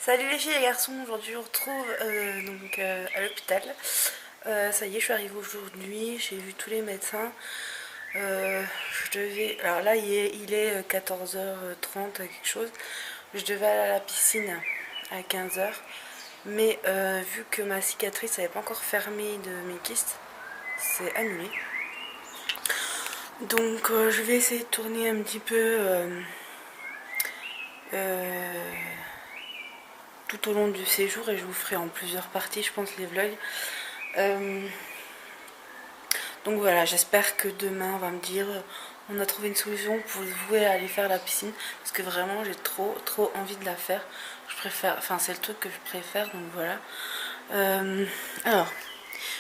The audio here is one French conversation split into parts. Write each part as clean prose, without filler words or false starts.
Salut les filles et les garçons, aujourd'hui je vous retrouve à l'hôpital. Ça y est, je suis arrivée aujourd'hui, j'ai vu tous les médecins. Alors là il est 14h30 quelque chose. Je devais aller à la piscine à 15h. Mais vu que ma cicatrice n'avait pas encore fermé de mes kystes, c'est annulé. Donc je vais essayer de tourner un petit peu tout au long du séjour et je vous ferai en plusieurs parties, je pense, les vlogs. Donc voilà, j'espère que demain on va me dire on a trouvé une solution pour vous aller faire la piscine parce que vraiment j'ai trop envie de la faire. Je préfère, enfin c'est le truc que je préfère, donc voilà. Alors,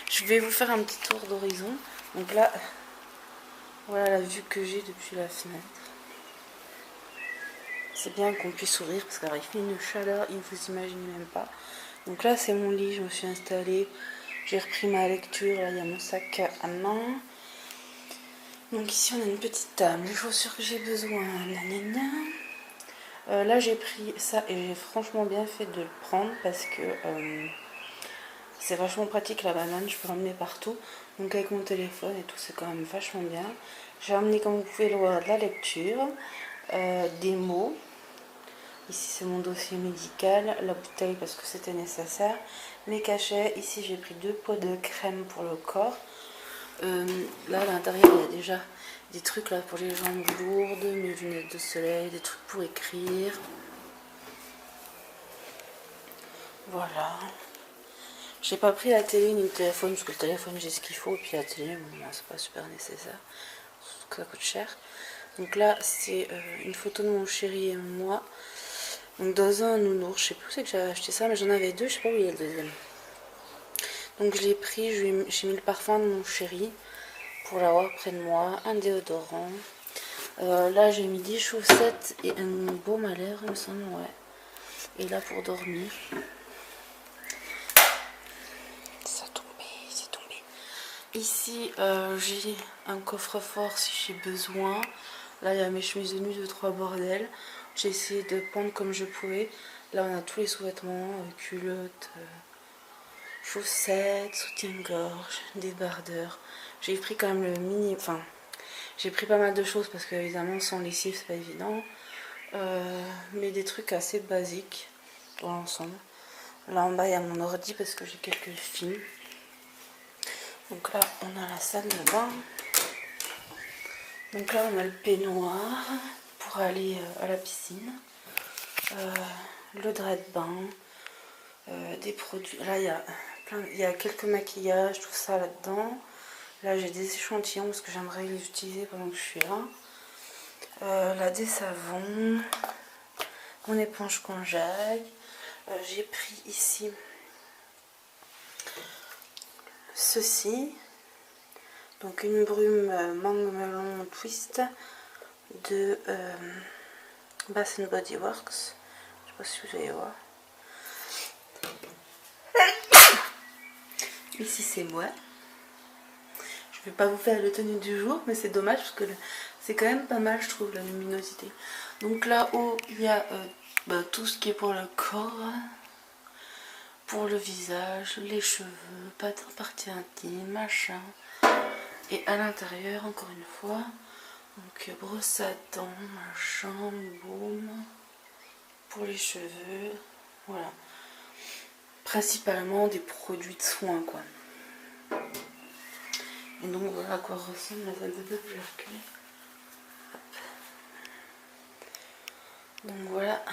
je vais vous faire un petit tour d'horizon. Donc là, voilà la vue que j'ai depuis la fenêtre. C'est bien qu'on puisse sourire parce qu'il fait une chaleur, il vous imagine même pas. Donc là c'est mon lit, je me suis installée, j'ai repris ma lecture, là il y a mon sac à main. Donc ici on a une petite table, les chaussures que j'ai besoin, là j'ai pris ça et j'ai franchement bien fait de le prendre parce que c'est vachement pratique la banane, je peux l'emmener partout. Donc avec mon téléphone et tout c'est quand même vachement bien. J'ai ramené, comme vous pouvez le voir, de la lecture, des mots. Ici c'est mon dossier médical, la bouteille parce que c'était nécessaire, mes cachets. Ici j'ai pris 2 pots de crème pour le corps. Là à l'intérieur il y a déjà des trucs là pour les jambes lourdes, mes lunettes de soleil, des trucs pour écrire. Voilà. J'ai pas pris la télé ni le téléphone parce que le téléphone j'ai ce qu'il faut et puis la télé bon, c'est pas super nécessaire. Surtout que ça coûte cher. Donc là c'est une photo de mon chéri et moi. Donc dans un nounours, je sais plus où c'est que j'avais acheté ça mais j'en avais 2, je sais pas où il y a le deuxième. Donc je l'ai pris, j'ai mis le parfum de mon chéri pour l'avoir près de moi, un déodorant. Là j'ai mis des chaussettes et un baume à lèvres, il me semble, ouais. Et là pour dormir. Ça a tombé, c'est tombé. Ici j'ai un coffre-fort si j'ai besoin. Là il y a mes chemises de nuit de 3 bordels. J'ai essayé de prendre comme je pouvais. Là on a tous les sous-vêtements, culottes, chaussettes, soutien-gorge, débardeurs. J'ai pris quand même le mini... Enfin, j'ai pris pas mal de choses parce que évidemment sans lessive c'est pas évident. Mais des trucs assez basiques dans l'ensemble. Là en bas il y a mon ordi parce que j'ai quelques films. Donc là on a la salle de bain. Donc là on a le peignoir pour aller à la piscine. Le drap de bain. Des produits. Là il y a quelques maquillages, tout ça là-dedans. Là j'ai des échantillons parce que j'aimerais les utiliser pendant que je suis là. Là des savons. Mon éponge conjaille. J'ai pris ici ceci. Donc une brume mangue melon twist de Bath Body Works. Je sais pas si vous allez voir. Ici c'est moi. Je vais pas vous faire le tenue du jour, mais c'est dommage parce que c'est quand même pas mal, je trouve, la luminosité. Donc là-haut, il y a tout ce qui est pour le corps, pour le visage, les cheveux, partie intime, machin. Et à l'intérieur, encore une fois, donc brosse à dents, machin, baume, pour les cheveux, voilà. Principalement des produits de soins, quoi. Et donc voilà à quoi ressemble la salle de bain, je vais reculer. Donc voilà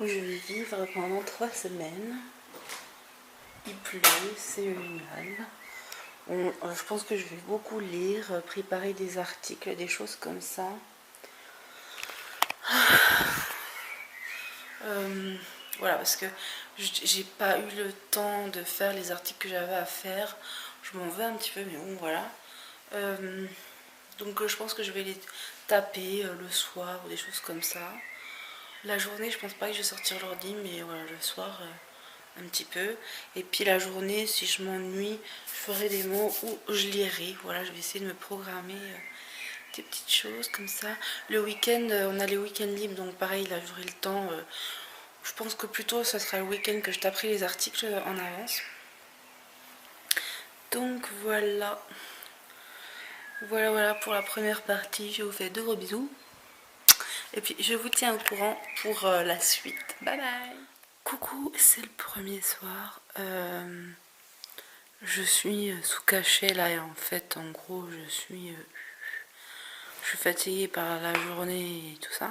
où je vais vivre pendant 3 semaines. Il pleut, c'est génial. Je pense que je vais beaucoup lire, préparer des articles, des choses comme ça. Voilà, parce que j'ai pas eu le temps de faire les articles que j'avais à faire. Je m'en vais un petit peu, mais bon, voilà. Donc je pense que je vais les taper le soir ou des choses comme ça. La journée, je pense pas que je vais sortir l'ordi, mais voilà, le soir, un petit peu. Et puis la journée, si je m'ennuie, je ferai des mots où je lirai. Voilà, je vais essayer de me programmer des petites choses comme ça. Le week-end, on a les week-ends libres, donc pareil, là j'aurai le temps je pense que plutôt ça sera le week-end que je taperai les articles en avance. Donc voilà. Voilà pour la première partie. Je vous fais de gros bisous. Et puis je vous tiens au courant pour la suite. Bye bye. Coucou, c'est le premier soir. Je suis sous cachet là et en fait en gros je suis fatiguée par la journée et tout ça.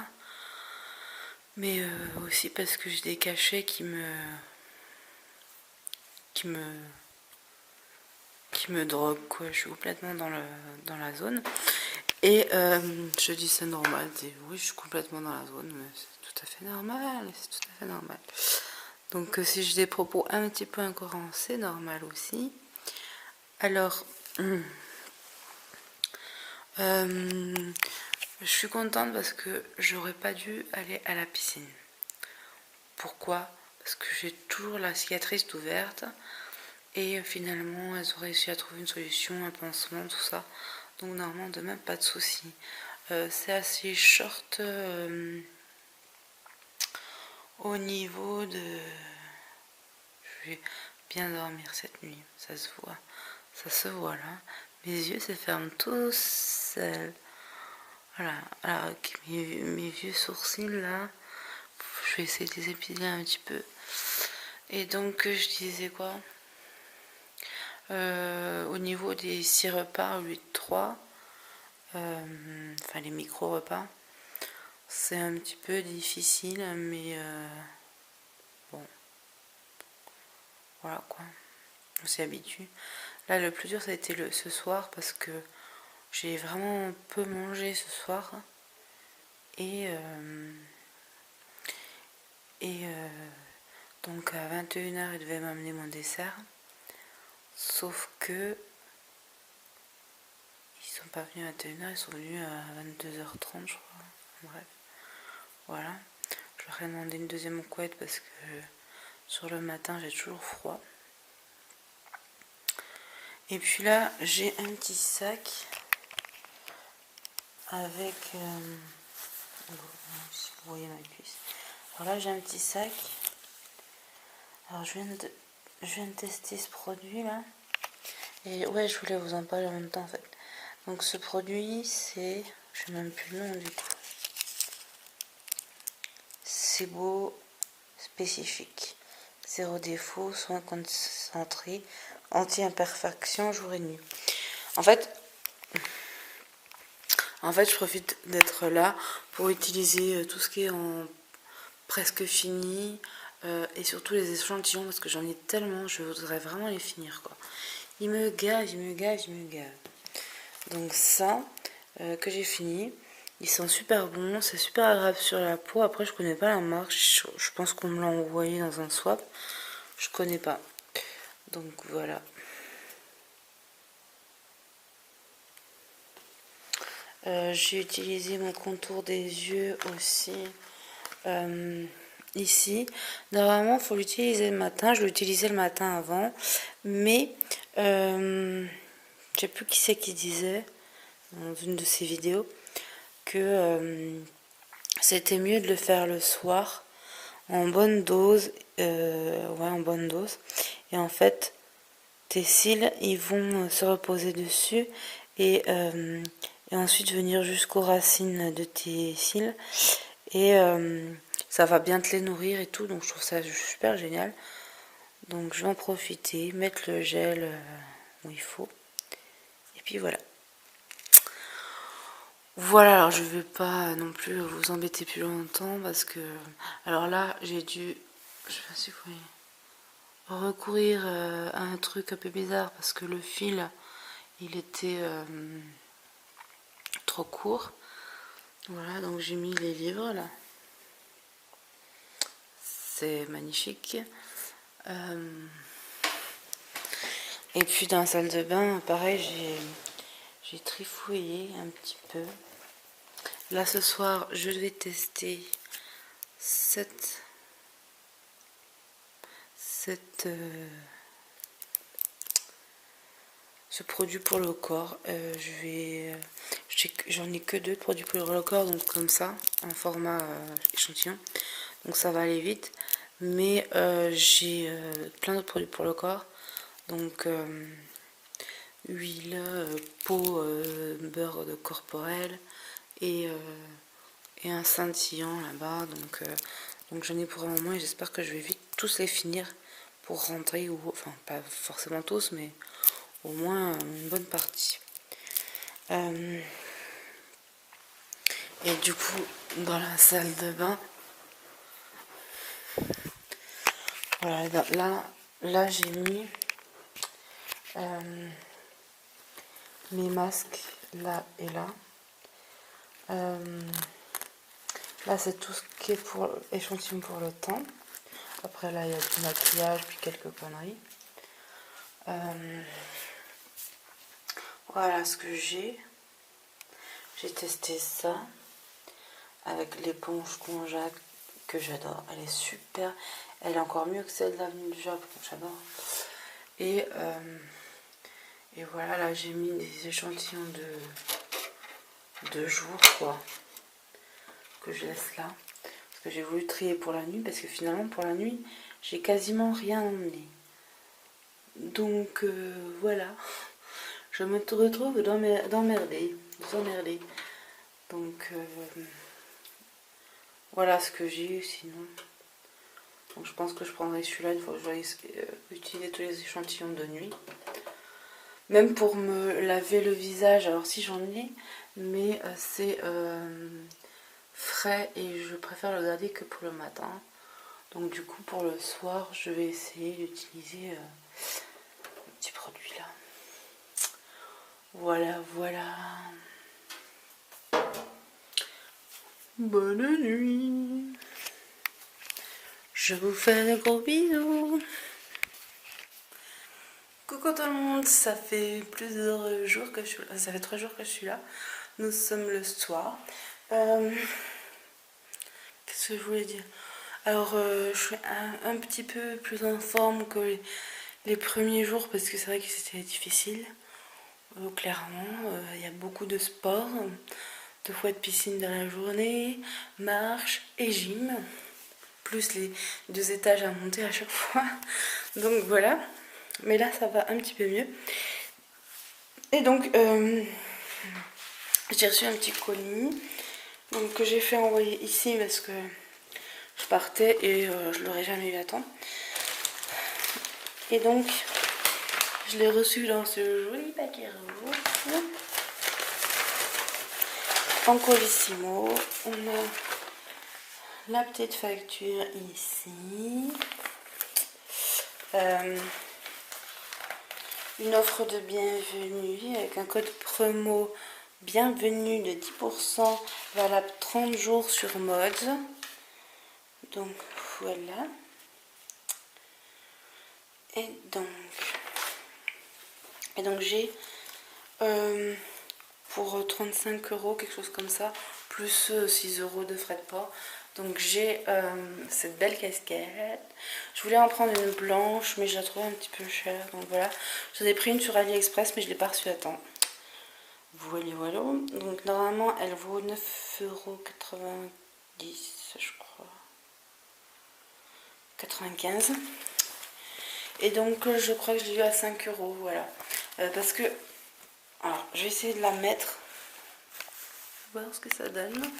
Mais aussi parce que j'ai des cachets qui me droguent quoi. Je suis complètement dans la zone. Et je dis c'est normal, oui je suis complètement dans la zone, mais c'est tout à fait normal, Donc si j'ai des propos un petit peu incohérents, c'est normal aussi. Alors, je suis contente parce que j'aurais pas dû aller à la piscine. Pourquoi? Parce que j'ai toujours la cicatrice ouverte et finalement elles ont réussi à trouver une solution, un pansement, tout ça. Donc normalement demain pas de soucis. C'est assez short au niveau de... Je vais bien dormir cette nuit, ça se voit là. Mes yeux se ferment tous seuls. Voilà, alors avec mes vieux sourcils là, je vais essayer de les épiler un petit peu. Et donc je disais quoi, au niveau des 6 repas au lieu de 3, enfin les micro-repas, c'est un petit peu difficile, mais bon, voilà quoi, on s'y habitue. Là le plus dur ça a été ce soir parce que j'ai vraiment peu mangé ce soir et donc à 21h il devait m'amener mon dessert, sauf que ils sont pas venus à 21h, ils sont venus à 22h30 je crois. Bref, voilà, je leur ai demandé une deuxième couette parce que sur le matin j'ai toujours froid. Et puis là j'ai un petit sac avec si vous voyez ma cuisse. Alors là j'ai un petit sac. Alors je viens de tester ce produit là. Et ouais, je voulais vous en parler en même temps en fait. Donc ce produit c'est, je sais même plus le nom du coup. C'est beau spécifique. Zéro défaut, soin concentré, anti-imperfection jour et nuit. En fait, je profite d'être là pour utiliser tout ce qui est en presque fini et surtout les échantillons parce que j'en ai tellement, je voudrais vraiment les finir quoi. Il me gave. Donc ça que j'ai fini, ils sont super bons, c'est super agréable sur la peau. Après je connais pas la marque, je pense qu'on me l'a envoyé dans un swap, je connais pas. Donc voilà. J'ai utilisé mon contour des yeux aussi ici. Normalement, il faut l'utiliser le matin. Je l'utilisais le matin avant. Mais, je sais plus qui c'est qui disait dans une de ses vidéos que c'était mieux de le faire le soir en bonne dose. En bonne dose. Et en fait, tes cils, ils vont se reposer dessus et ensuite venir jusqu'aux racines de tes cils et ça va bien te les nourrir et tout, donc je trouve ça super génial. Donc je vais en profiter, mettre le gel où il faut et puis voilà. Alors je vais pas non plus vous embêter plus longtemps parce que alors là j'ai dû, je sais pas si vous voyez, recourir à un truc un peu bizarre parce que le fil il était trop court. Voilà, donc j'ai mis les livres là. C'est magnifique. Et puis dans la salle de bain, pareil, j'ai trifouillé un petit peu. Là ce soir, je vais tester ce produit pour le corps. J'en ai que 2 de produits pour le corps, donc comme ça, en format échantillon. Donc ça va aller vite. Mais j'ai plein d'autres produits pour le corps. Donc huile, peau, beurre de corporel et un scintillant là-bas. Donc j'en ai pour un moment et j'espère que je vais vite tous les finir pour rentrer. Ou enfin pas forcément tous, mais au moins une bonne partie. Et du coup, dans la salle de bain, voilà, là j'ai mis mes masques là et là. Là c'est tout ce qui est pour échantillon pour le teint. Après là il y a du maquillage puis quelques conneries. Voilà ce que j'ai. J'ai testé ça avec l'éponge Konjac que j'adore. Elle est super. Elle est encore mieux que celle de l'Avenue du Japon. J'adore. Et voilà, là j'ai mis des échantillons de jours quoi, que je laisse là. Parce que j'ai voulu trier pour la nuit. Parce que finalement pour la nuit, j'ai quasiment rien emmené. Donc voilà. Je me retrouve d'emmerder. Donc voilà ce que j'ai sinon. Donc je pense que je prendrai celui-là une fois que je vais utiliser tous les échantillons de nuit. Même pour me laver le visage, alors si j'en ai, mais c'est frais et je préfère le garder que pour le matin. Donc du coup pour le soir, je vais essayer d'utiliser le petit produit là. Voilà, voilà. Bonne nuit. Je vous fais de gros bisous. Coucou tout le monde, ça fait plusieurs jours que je suis là. Ça fait 3 jours que je suis là. Nous sommes le soir. Qu'est-ce que je voulais dire? Alors, je suis un petit peu plus en forme que les premiers jours parce que c'est vrai que c'était difficile. Clairement, il y a beaucoup de sport. 2 fois de piscine dans la journée, marche et gym. Plus les 2 étages à monter à chaque fois. Donc voilà. Mais là, ça va un petit peu mieux. Et donc, j'ai reçu un petit colis donc, que j'ai fait envoyer ici parce que je partais et je l'aurais jamais eu à temps. Et donc, je l'ai reçu dans ce joli paquet rouge. En colissimo. On a la petite facture ici. Une offre de bienvenue avec un code promo bienvenue de 10% valable 30 jours sur Mods. Donc voilà. Et donc j'ai pour 35 € quelque chose comme ça, plus 6 € de frais de port. Donc j'ai cette belle casquette. Je voulais en prendre une blanche, mais je la trouvais un petit peu chère. Donc voilà, j'en ai pris une sur AliExpress, mais je ne l'ai pas reçue à temps. Voilà, voilà. Donc normalement, elle vaut 9,90 €, je crois. 95. Et donc je crois que je l'ai eu à 5 €, voilà. Parce que, alors je vais essayer de la mettre. Voir ce que ça donne.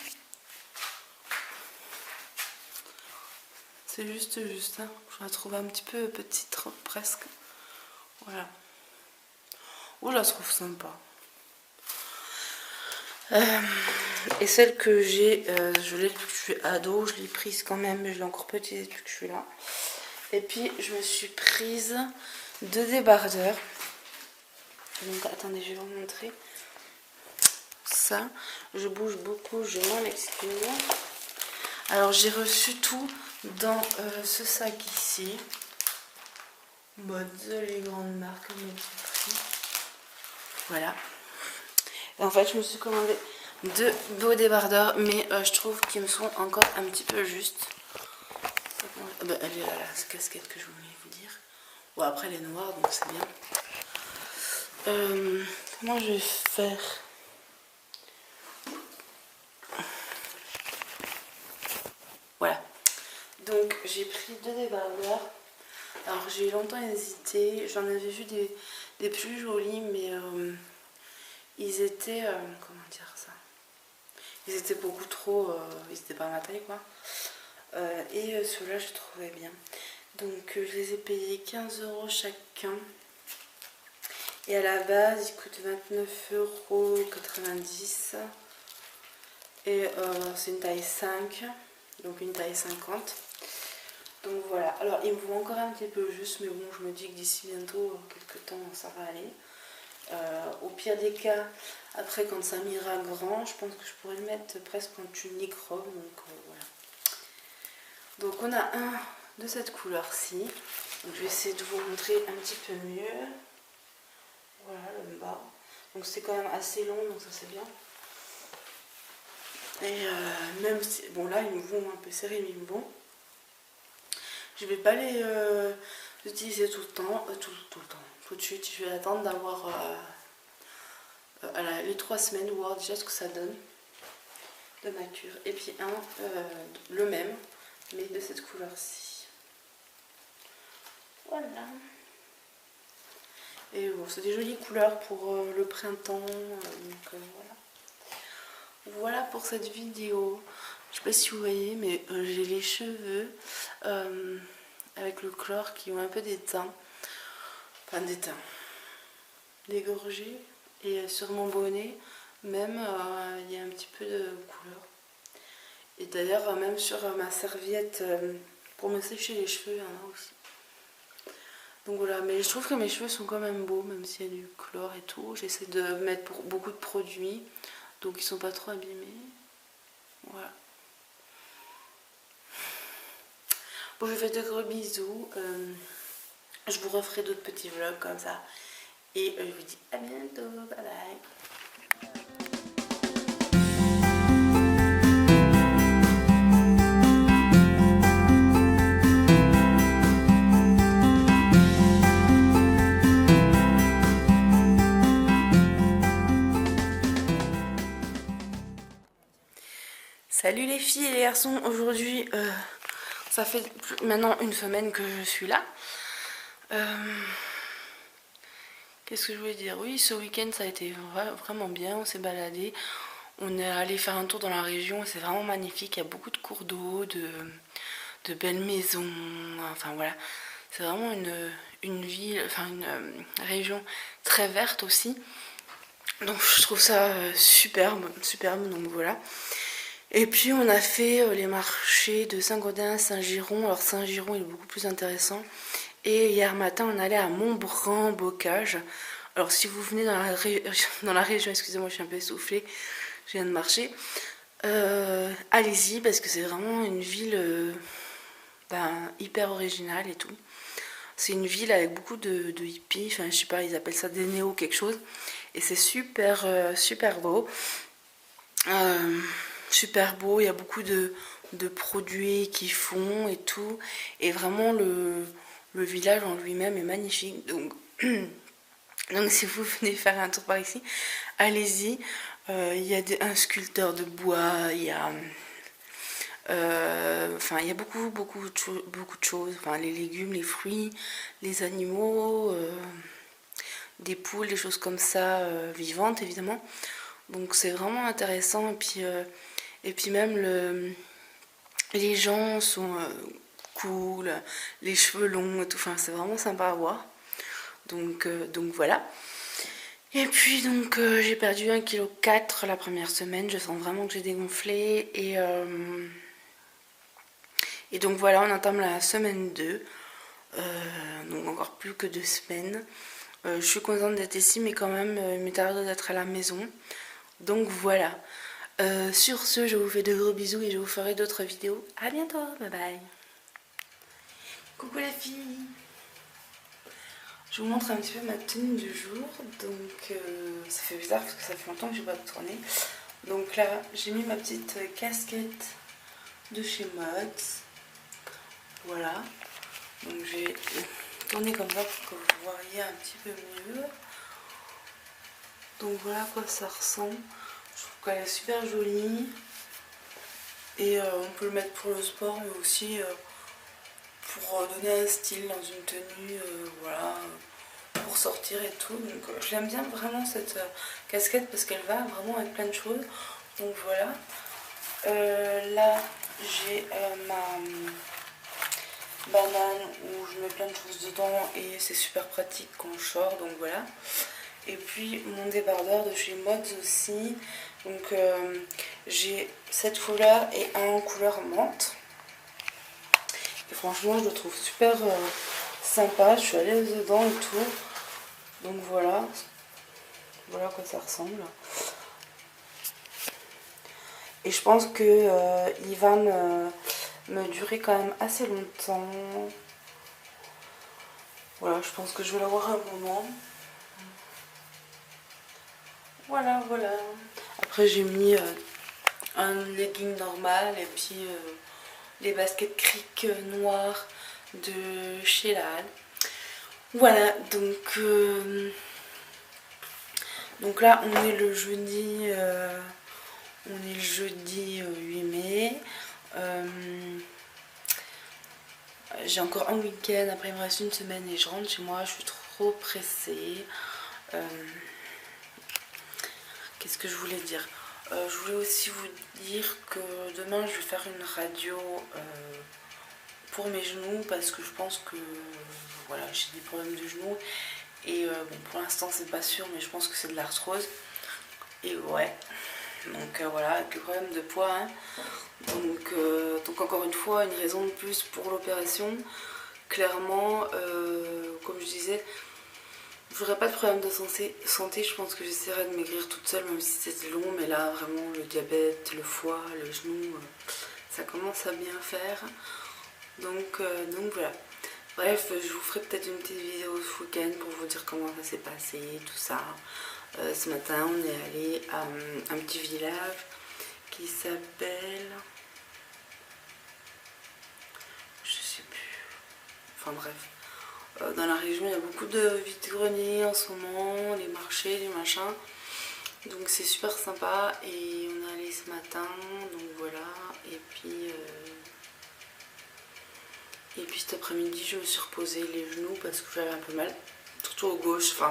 C'est juste, hein. Je la trouve un petit peu petite, presque. Voilà. Oh, je la trouve sympa. Et celle que j'ai, je l'ai depuis que je suis ado, je l'ai prise quand même, mais je l'ai encore pas utilisée depuis que je suis là. Et puis je me suis prise 2 débardeurs. Donc attendez, je vais vous montrer. Ça, je bouge beaucoup, je m'en excuse. Alors j'ai reçu tout dans ce sac ici. Mods, les grandes marques, mes petits prix. Voilà. Et en fait, je me suis commandé 2 beaux débardeurs, mais je trouve qu'ils me sont encore un petit peu justes. Elle est là, la casquette que je voulais vous dire. Bon, après, elle est noire, donc c'est bien. Comment je vais faire? Voilà. Donc j'ai pris 2 débardeurs. Alors j'ai longtemps hésité, j'en avais vu des plus jolis, mais ils étaient, comment dire ça, ils étaient beaucoup trop, ils étaient pas à ma taille quoi. Et ceux-là je trouvais bien. Donc je les ai payés 15 € chacun. Et à la base ils coûtent 29,90 €. Et c'est une taille 5, donc une taille 50. Donc voilà, alors il me faut encore un petit peu juste, mais bon, je me dis que d'ici bientôt, quelques temps, ça va aller. Au pire des cas, après quand ça m'ira grand, je pense que je pourrais le mettre presque en tunique robe, donc voilà. Donc on a un de cette couleur-ci, donc je vais essayer de vous montrer un petit peu mieux. Voilà le bas, donc c'est quand même assez long, donc ça c'est bien. Et même si, bon là ils me vont un peu serrés, mais ils me vont. Je vais pas les utiliser tout le temps, tout de suite. Je vais attendre d'avoir les 3 semaines, voir déjà ce que ça donne de nature. Et puis le même, mais de cette couleur-ci. Voilà. Et bon, c'est des jolies couleurs pour le printemps. Donc voilà. Voilà pour cette vidéo. Je sais pas si vous voyez, mais j'ai les cheveux avec le chlore qui ont un peu d'étain. Enfin d'étain. Dégorgé. Et sur mon bonnet, même, il y a un petit peu de couleur. Et d'ailleurs, même sur ma serviette pour me sécher les cheveux, il y en a aussi. Donc voilà, mais je trouve que mes cheveux sont quand même beaux, même s'il y a du chlore et tout. J'essaie de mettre beaucoup de produits, donc ils sont pas trop abîmés. Voilà. Bon, je vous fais de gros bisous. Je vous referai d'autres petits vlogs comme ça. Et je vous dis à bientôt. Bye bye. Salut les filles et les garçons, aujourd'hui ça fait maintenant une semaine que je suis là. Qu'est-ce que je voulais dire? Oui, ce week-end ça a été vraiment bien, on s'est baladé, on est allé faire un tour dans la région, c'est vraiment magnifique, il y a beaucoup de cours d'eau, de belles maisons, enfin voilà, c'est vraiment une ville, enfin une région très verte aussi. Donc je trouve ça superbe, donc voilà. Et puis on a fait les marchés de Saint-Gaudens, Saint-Giron. Alors Saint-Giron il est beaucoup plus intéressant. Et hier matin on allait à Montbran-Bocage. Alors si vous venez dans la région, excusez-moi je suis un peu essoufflée, je viens de marcher. Allez-y parce que c'est vraiment une ville hyper originale et tout. C'est une ville avec beaucoup de hippies, enfin je sais pas, ils appellent ça des néo quelque chose. Et c'est super, super beau. Super beau, il y a beaucoup de produits qui font et tout. Et vraiment le village en lui-même est magnifique. Donc, donc si vous venez faire un tour par ici, allez-y. Il y a un sculpteur de bois, il y a... enfin, il y a beaucoup de choses. Enfin, les légumes, les fruits, les animaux, des poules, des choses comme ça, vivantes évidemment. Donc c'est vraiment intéressant. Et puis même les gens sont cool, les cheveux longs et tout. Enfin, c'est vraiment sympa à voir. Donc voilà. Et puis donc j'ai perdu 1,4 kg la première semaine. Je sens vraiment que j'ai dégonflé. Et donc voilà, on entame la semaine 2. Donc encore plus que 2 semaines. Je suis contente d'être ici, mais quand même, il m'est tardé d'être à la maison. Donc voilà. Sur ce, je vous fais de gros bisous et je vous ferai d'autres vidéos. À bientôt, bye bye. Coucou les filles. Je vous montre un petit peu ma tenue du jour. Donc ça fait bizarre parce que ça fait longtemps que je n'ai pas tourné. Donc là, j'ai mis ma petite casquette de chez Mods. Voilà. Donc je vais tourner comme ça pour que vous voyez un petit peu mieux. Donc voilà à quoi ça ressemble. Je trouve qu'elle est super jolie. Et on peut le mettre pour le sport, mais aussi pour donner un style dans une tenue, voilà, pour sortir et tout. Donc je l'aime bien vraiment cette casquette parce qu'elle va vraiment avec plein de choses. Donc voilà. Là j'ai ma banane où je mets plein de choses dedans et c'est super pratique quand je sors, donc voilà. Et puis mon débardeur de chez Mods aussi. Donc j'ai cette couleur et un en couleur menthe. Et franchement je le trouve super sympa, je suis à l'aise dedans et tout. Donc voilà, voilà à quoi ça ressemble. Et je pense que il va me durer quand même assez longtemps. Voilà, je pense que je vais l'avoir un moment. Voilà, voilà. Après j'ai mis un legging normal et puis les baskets cric noires de chez Laal. Voilà, donc là on est le jeudi, 8 mai. J'ai encore un week-end, après il me reste une semaine et je rentre chez moi, je suis trop pressée. Qu'est-ce que je voulais dire? Je voulais aussi vous dire que demain je vais faire une radio pour mes genoux parce que je pense que voilà, j'ai des problèmes de genoux et bon, pour l'instant c'est pas sûr, mais je pense que c'est de l'arthrose. Et ouais, donc voilà, avec le problème de poids, hein. Donc encore une fois, une raison de plus pour l'opération. Clairement, comme je disais, j'aurais pas de problème de santé, je pense que j'essaierai de maigrir toute seule, même si c'était long, mais là vraiment le diabète, le foie, le genou, ça commence à bien faire. Donc voilà. Bref, je vous ferai peut-être une petite vidéo ce week-end pour vous dire comment ça s'est passé, tout ça. Ce matin, on est allé à un petit village qui s'appelle... je sais plus. Enfin bref. Dans la région, il y a beaucoup de vide-greniers en ce moment, les marchés, les machins. Donc c'est super sympa et on est allé ce matin, donc voilà. Et puis cet après-midi, je me suis reposé les genoux parce que j'avais un peu mal, surtout au gauche. Enfin,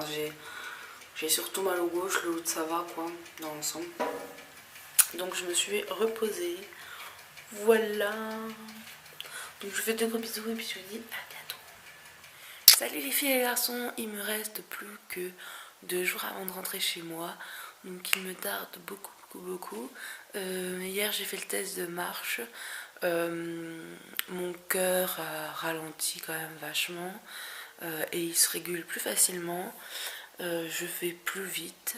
j'ai surtout mal au gauche, le l'autre ça va quoi, dans l'ensemble. Donc je me suis reposée. Voilà. Donc je vous fais de gros bisous et puis je vous dis à bientôt. Salut les filles et les garçons, il me reste plus que 2 jours avant de rentrer chez moi. Donc il me tarde beaucoup. Hier j'ai fait le test de marche. Mon cœur a ralenti quand même vachement et il se régule plus facilement. Je vais plus vite.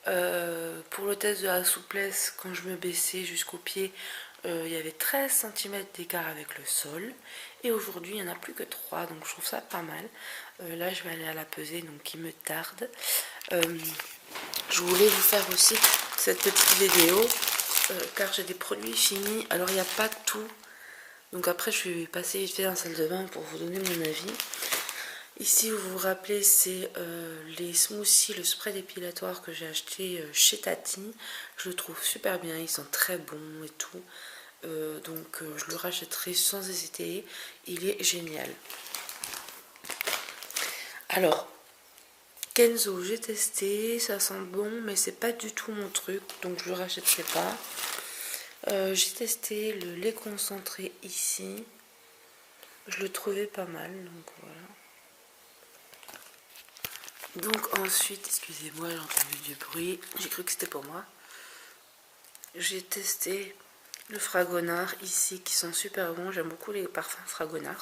Pour le test de la souplesse, quand je me baissais jusqu'au pied, il y avait 13 cm d'écart avec le sol. Et aujourd'hui, il n'y en a plus que 3, donc je trouve ça pas mal. Là, je vais aller à la pesée, donc il me tarde. Je voulais vous faire aussi cette petite vidéo, car j'ai des produits finis. Alors, il n'y a pas tout. Donc après, je vais passer vite fait dans la salle de bain pour vous donner mon avis. Ici, vous vous rappelez, c'est les smoothies, le spray dépilatoire que j'ai acheté chez Tati. Je le trouve super bien, ils sont très bons et tout. Donc je le rachèterai sans hésiter, il est génial. Alors, Kenzo, j'ai testé, ça sent bon, mais c'est pas du tout mon truc, donc je le rachèterai pas. J'ai testé le lait concentré ici. Je le trouvais pas mal, donc voilà. Donc ensuite, excusez-moi, j'ai entendu du bruit, j'ai cru que c'était pour moi. J'ai testé le Fragonard ici, qui sont super bons, j'aime beaucoup les parfums Fragonard.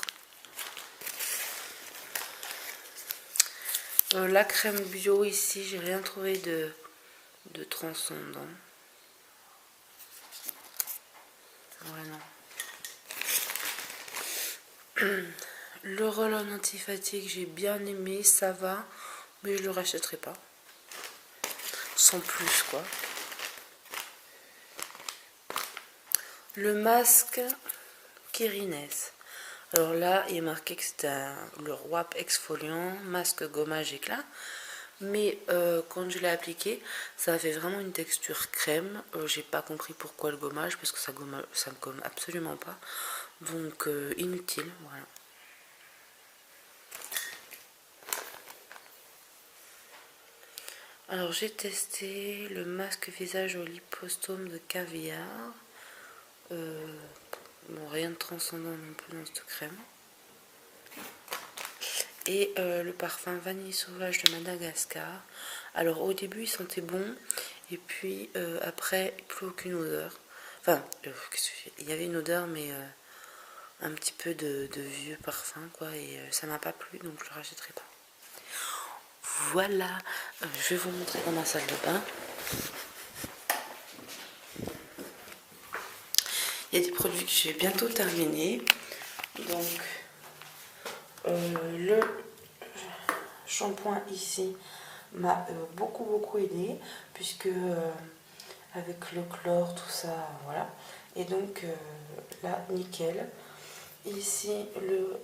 La crème bio ici, j'ai rien trouvé de transcendant. Voilà. Le roll-on anti-fatigue, j'ai bien aimé, ça va, mais je le rachèterai pas. Sans plus, quoi. Le masque Kerines. Alors là, il est marqué que c'était le WAP exfoliant, masque gommage éclat. Mais quand je l'ai appliqué, ça avait vraiment une texture crème. J'ai pas compris pourquoi le gommage, parce que ça me gomme absolument pas. Donc inutile, voilà. Alors j'ai testé le masque visage au lipostome de Caviar. Bon, rien de transcendant non plus dans cette crème. Et le parfum vanille sauvage de Madagascar. Alors au début il sentait bon, et puis après plus aucune odeur. Enfin, il y avait une odeur, mais un petit peu de vieux parfum, quoi, et ça m'a pas plu, donc je le rachèterai pas. Voilà, je vais vous montrer dans ma salle de bain. Il y a des produits que j'ai bientôt terminés. Donc, le shampoing ici m'a beaucoup aidé, puisque avec le chlore, tout ça, voilà. Et donc, là, nickel. Ici, le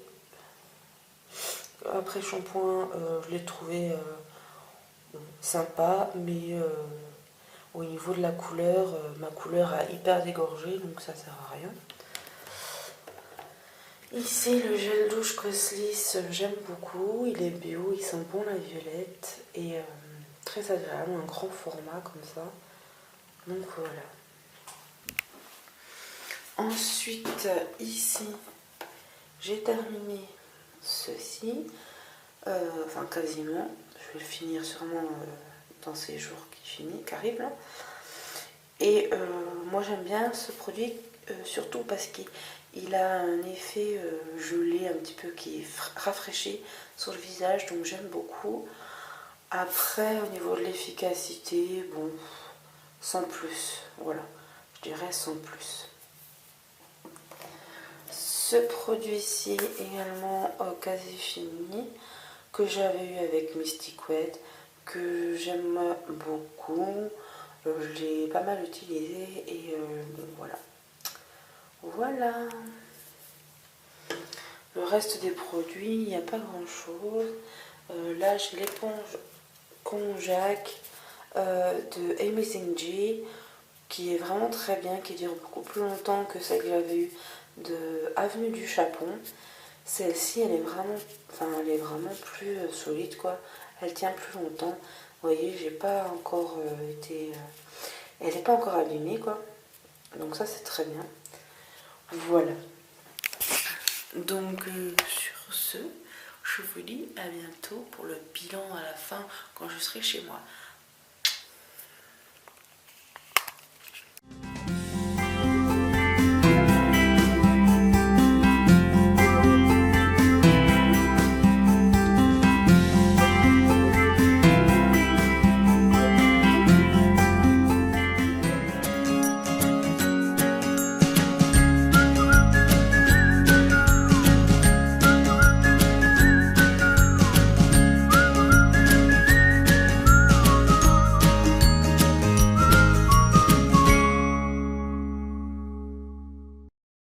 après shampoing, je l'ai trouvé sympa, mais au niveau de la couleur, ma couleur a hyper dégorgé, donc ça sert à rien. Ici, le gel douche Coslis, j'aime beaucoup, il est bio, il sent bon la violette, et très agréable, un grand format comme ça. Donc voilà. Ensuite, ici, j'ai terminé ceci, enfin quasiment, je vais le finir sûrement dans ces jours qui arrivent là. Et moi j'aime bien ce produit, surtout parce qu'il a un effet gelé un petit peu qui rafraîchit sur le visage, donc j'aime beaucoup. Après, au niveau de l'efficacité, bon, sans plus, voilà, je dirais sans plus. Ce produit-ci également quasi fini, que j'avais eu avec Mystic Wet, que j'aime beaucoup. Je l'ai pas mal utilisé, et voilà. Voilà. Le reste des produits, il n'y a pas grand chose. Là, j'ai l'éponge Konjac de Amazing G, qui est vraiment très bien, qui dure beaucoup plus longtemps que celle que j'avais eue de Avenue du Chapon. Celle-ci, elle est vraiment plus solide, quoi. Elle tient plus longtemps. Vous voyez, j'ai pas encore elle n'est pas encore abîmée, quoi. Donc ça, c'est très bien. Voilà. Donc sur ce, je vous dis à bientôt pour le bilan à la fin, quand je serai chez moi.